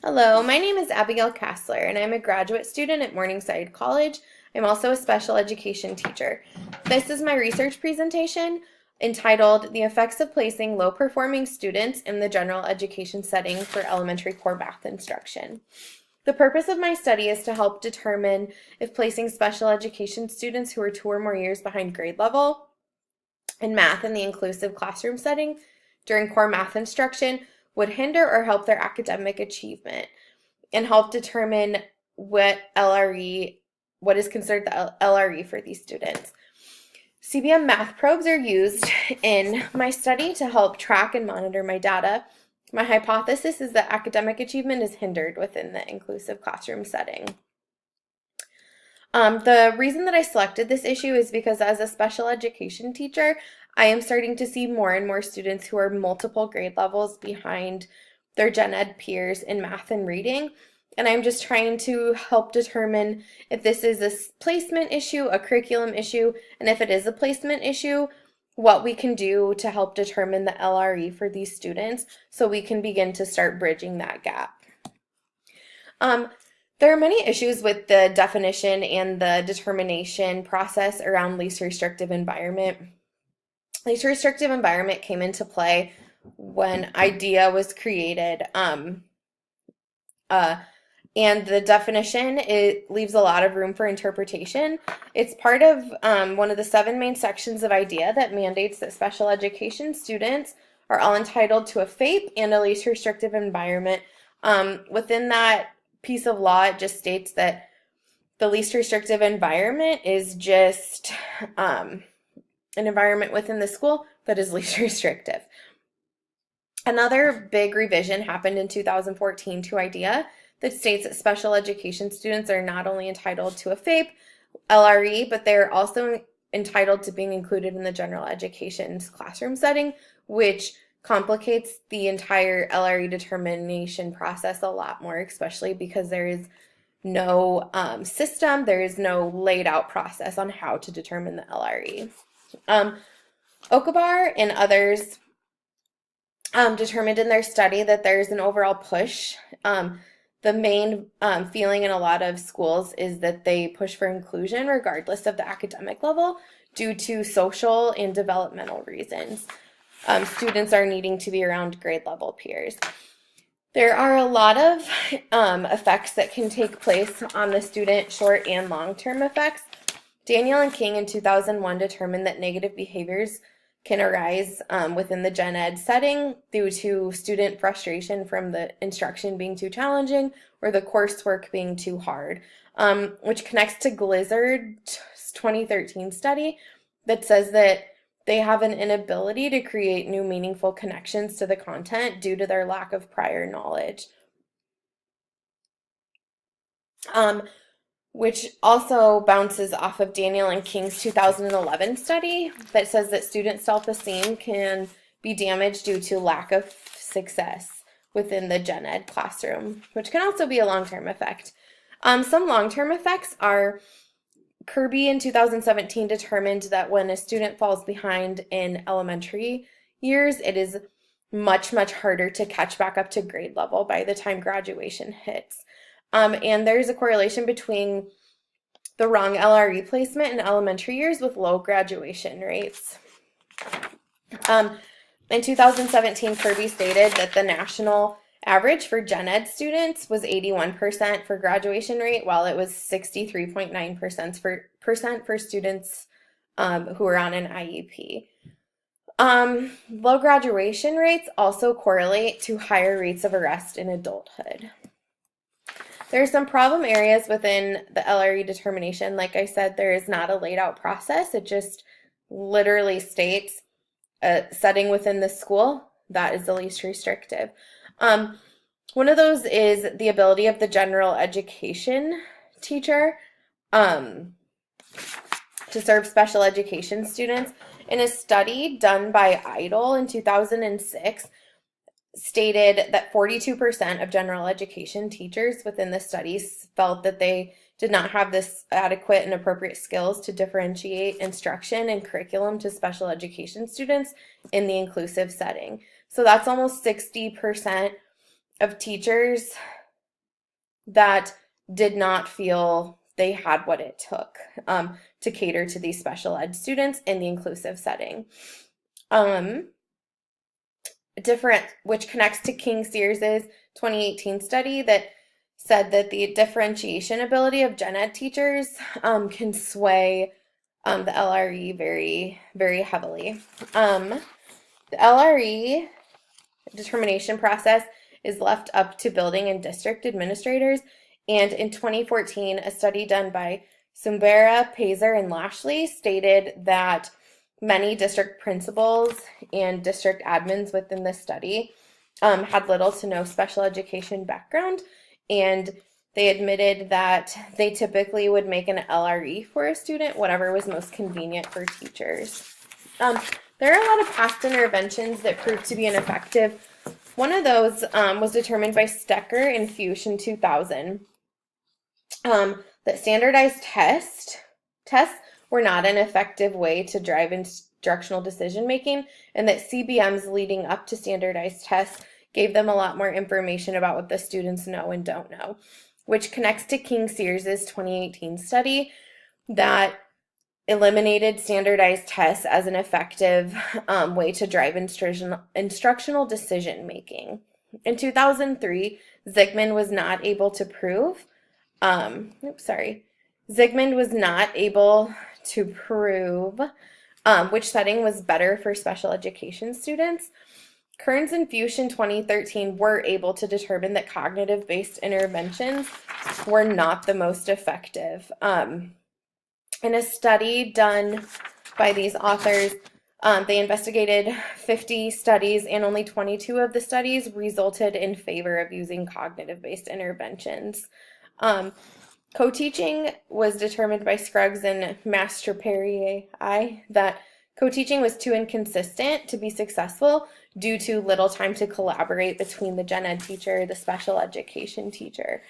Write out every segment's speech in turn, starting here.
Hello, my name is Abigail Cassler, and I'm a graduate student at Morningside College. I'm also a special education teacher. This is my research presentation entitled The Effects of Placing Low-Performing Students in the General Education Setting for Elementary Core Math Instruction. The purpose of my study is to help determine if placing special education students who are 2 or more years behind grade level in math in the inclusive classroom setting during core math instruction would hinder or help their academic achievement, and help determine what is considered the LRE for these students. CBM math probes are used in my study to help track and monitor my data. My hypothesis is that academic achievement is hindered within the inclusive classroom setting. The reason that I selected this issue is because as a special education teacher, I am starting to see more and more students who are multiple grade levels behind their gen ed peers in math and reading. And I'm just trying to help determine if this is a placement issue, a curriculum issue, and if it is a placement issue, what we can do to help determine the LRE for these students so we can begin to start bridging that gap. There are many issues with the definition and the determination process around least restrictive environment. Least restrictive environment came into play when IDEA was created, and the definition, it leaves a lot of room for interpretation. It's part of one of the 7 main sections of IDEA that mandates that special education students are all entitled to a FAPE and a least restrictive environment. Within that piece of law, it just states that the least restrictive environment is just an environment within the school that is least restrictive. Another big revision happened in 2014 to IDEA that states that special education students are not only entitled to a FAPE, LRE, but they're also entitled to being included in the general education classroom setting, which complicates the entire LRE determination process a lot more, especially because there is no system, there is no laid out process on how to determine the LRE. Okabar and others determined in their study that there's an overall push. The main feeling in a lot of schools is that they push for inclusion regardless of the academic level due to social and developmental reasons. Students are needing to be around grade level peers. There are a lot of effects that can take place on the student, short and long-term effects. Daniel and King in 2001 determined that negative behaviors can arise within the gen ed setting due to student frustration from the instruction being too challenging or the coursework being too hard, which connects to Glizzard's 2013 study that says that they have an inability to create new meaningful connections to the content due to their lack of prior knowledge. Which also bounces off of Daniel and King's 2011 study that says that student self-esteem can be damaged due to lack of success within the gen ed classroom, which can also be a long-term effect. Some long-term effects are Kirby in 2017 determined that when a student falls behind in elementary years, it is much, much harder to catch back up to grade level by the time graduation hits. And there's a correlation between the wrong LRE placement in elementary years with low graduation rates. In 2017, Kirby stated that the national average for gen ed students was 81% for graduation rate, while it was 63.9% for students who are on an IEP. Low graduation rates also correlate to higher rates of arrest in adulthood. There are some problem areas within the LRE determination. Like I said, there is not a laid out process. It just literally states a setting within the school that is the least restrictive. One of those is the ability of the general education teacher to serve special education students. In a study done by IDLE in 2006, stated that 42% of general education teachers within the studies felt that they did not have this adequate and appropriate skills to differentiate instruction and curriculum to special education students in the inclusive setting. So that's almost 60% of teachers that did not feel they had what it took to cater to these special ed students in the inclusive setting. Which connects to King Sears's 2018 study that said that the differentiation ability of gen ed teachers can sway the LRE very, very heavily. The LRE determination process is left up to building and district administrators. And in 2014, a study done by Sumbera, Pazer, and Lashley stated that many district principals and district admins within the study had little to no special education background, and they admitted that they typically would make an LRE for a student, whatever was most convenient for teachers. There are a lot of past interventions that proved to be ineffective. One of those was determined by Stecker and Fuchs in 2000, that standardized tests were not an effective way to drive instructional decision making, and that CBMs leading up to standardized tests gave them a lot more information about what the students know and don't know, which connects to King Sears's 2018 study that eliminated standardized tests as an effective way to drive instructional decision making. In 2003, Zygmunt was not able to prove which setting was better for special education students. Kearns and Fuchs in 2013 were able to determine that cognitive-based interventions were not the most effective. In a study done by these authors, they investigated 50 studies, and only 22 of the studies resulted in favor of using cognitive-based interventions. Co-teaching was determined by Scruggs and Mastropieri that co-teaching was too inconsistent to be successful due to little time to collaborate between the gen ed teacher, the special education teacher.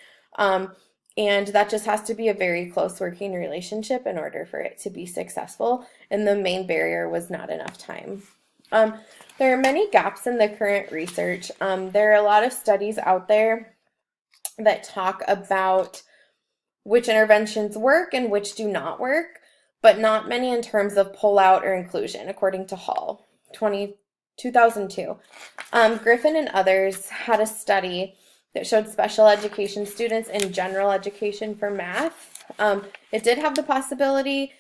And that just has to be a very close working relationship in order for it to be successful. And the main barrier was not enough time. There are many gaps in the current research. There are a lot of studies out there that talk about which interventions work and which do not work, but not many in terms of pullout or inclusion, according to Hall, 2002. Griffin and others had a study that showed special education students in general education for math. It did have the possibility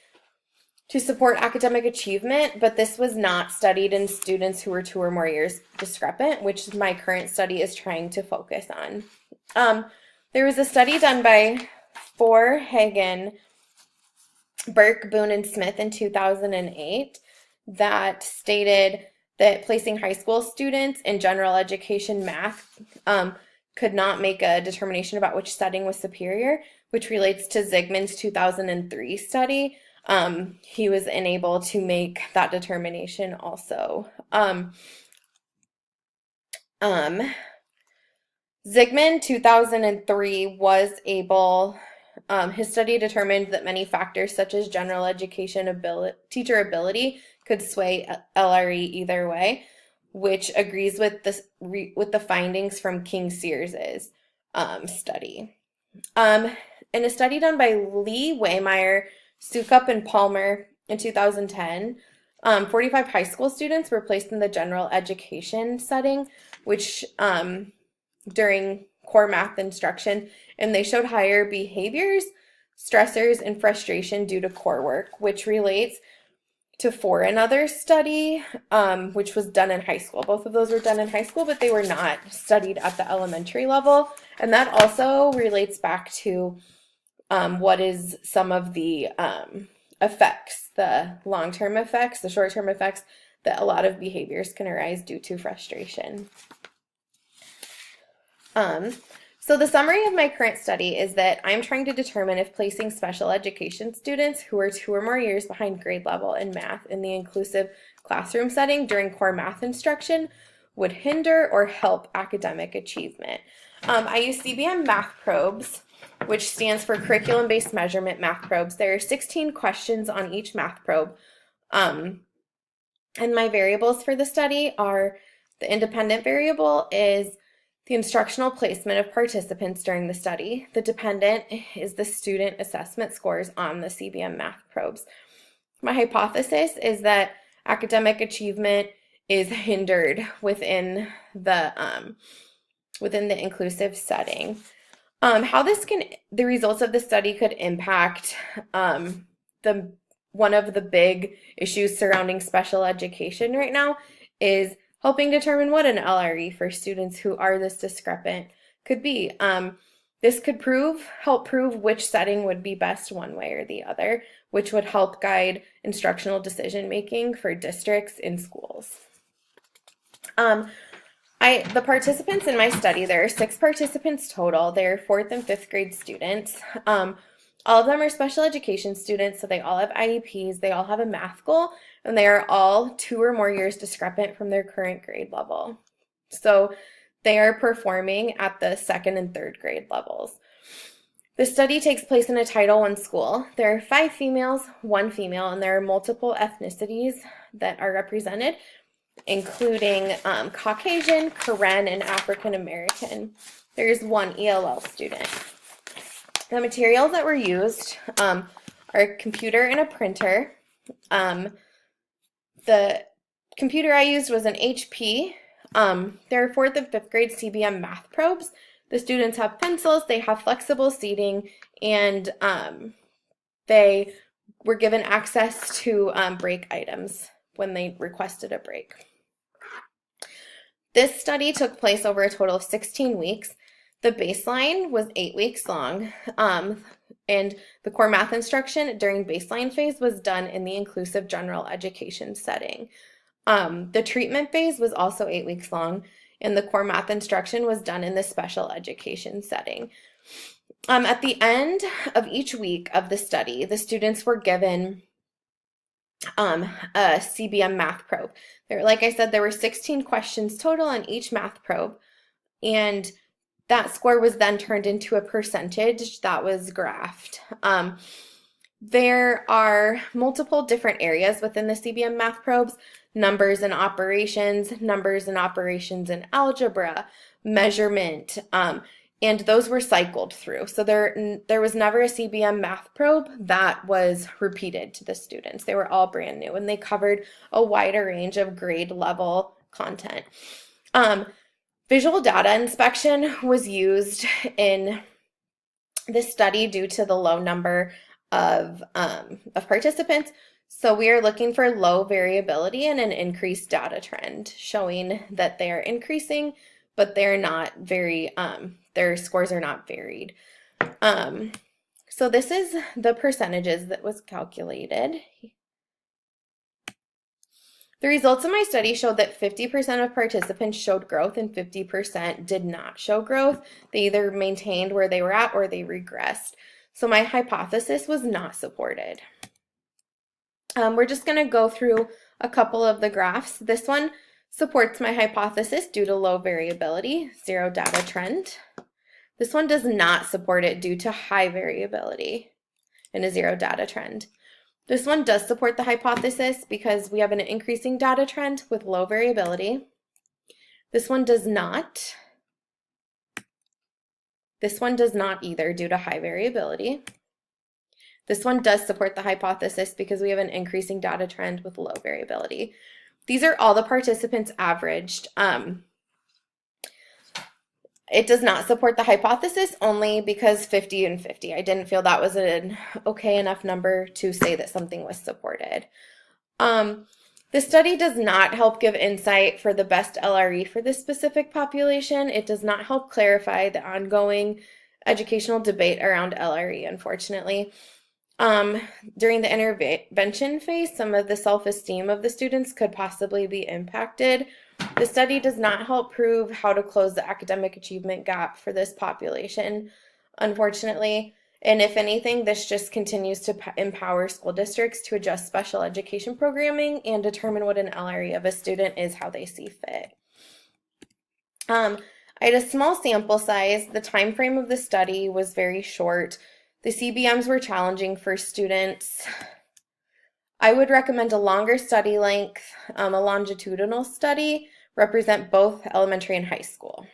to support academic achievement, but this was not studied in students who were 2 or more years discrepant, which my current study is trying to focus on. There was a study done by Hagen, Burke, Boone, and Smith in 2008 that stated that placing high school students in general education math could not make a determination about which setting was superior, which relates to Zygmunt's 2003 study. He was unable to make that determination also. Zygmunt 2003 was able, his study determined that many factors such as general education teacher ability could sway LRE either way, which agrees with the findings from King Sears's study. In a study done by Lee, Waymeyer, Sukup, and Palmer in 2010, 45 high school students were placed in the general education setting, which during core math instruction, and they showed higher behaviors, stressors, and frustration due to core work, which relates to another study, which was done in high school. Both of those were done in high school, but they were not studied at the elementary level. And that also relates back to what is some of the effects, the long-term effects, the short-term effects that a lot of behaviors can arise due to frustration. So the summary of my current study is that I'm trying to determine if placing special education students who are 2 or more years behind grade level in math in the inclusive classroom setting during core math instruction would hinder or help academic achievement. I use CBM math probes, which stands for curriculum-based measurement math probes. There are 16 questions on each math probe. And my variables for the study are, the independent variable is The instructional placement of participants during the study. The dependent is the student assessment scores on the CBM math probes. My hypothesis is that academic achievement is hindered within the inclusive setting. The results of the study could impact one of the big issues surrounding special education right now is helping determine what an LRE for students who are this discrepant could be. This could help prove which setting would be best one way or the other, which would help guide instructional decision making for districts in schools. The participants in my study, there are 6 participants total. They're 4th and 5th grade students. All of them are special education students, so they all have IEPs, they all have a math goal, and they are all 2 or more years discrepant from their current grade level. So they are performing at the 2nd and 3rd grade levels. The study takes place in a Title I school. There are 5 females, 1 female, and there are multiple ethnicities that are represented, including Caucasian, Karen, and African American. There's 1 ELL student. The materials that were used are a computer and a printer. The computer I used was an HP. There are 4th and 5th grade CBM math probes. The students have pencils, they have flexible seating, and they were given access to break items when they requested a break. This study took place over a total of 16 weeks. The baseline was 8 weeks long, and the core math instruction during baseline phase was done in the inclusive general education setting. The treatment phase was also 8 weeks long, and the core math instruction was done in the special education setting. At the end of each week of the study, the students were given a CBM math probe. Like I said, there were 16 questions total on each math probe, and that score was then turned into a percentage that was graphed. There are multiple different areas within the CBM math probes: numbers and operations in algebra, measurement, and those were cycled through. So there was never a CBM math probe that was repeated to the students. They were all brand new, and they covered a wider range of grade level content. Visual data inspection was used in this study due to the low number of participants. So we are looking for low variability and an increased data trend, showing that they are increasing, but they're not their scores are not varied. So this is the percentages that was calculated. The results of my study showed that 50% of participants showed growth and 50% did not show growth. They either maintained where they were at or they regressed. So my hypothesis was not supported. We're just going to go through a couple of the graphs. This one supports my hypothesis due to low variability, 0 data trend. This one does not support it due to high variability and a 0 data trend. This one does support the hypothesis because we have an increasing data trend with low variability. This one does not. This one does not either due to high variability. This one does support the hypothesis because we have an increasing data trend with low variability. These are all the participants averaged. It does not support the hypothesis only because 50 and 50. I didn't feel that was an okay enough number to say that something was supported. The study does not help give insight for the best LRE for this specific population. It does not help clarify the ongoing educational debate around LRE, unfortunately. During the intervention phase, some of the self-esteem of the students could possibly be impacted. The study does not help prove how to close the academic achievement gap for this population, unfortunately. And if anything, this just continues to empower school districts to adjust special education programming and determine what an LRE of a student is how they see fit. I had a small sample size. The time frame of the study was very short. The CBMs were challenging for students. I would recommend a longer study length, a longitudinal study, represent both elementary and high school.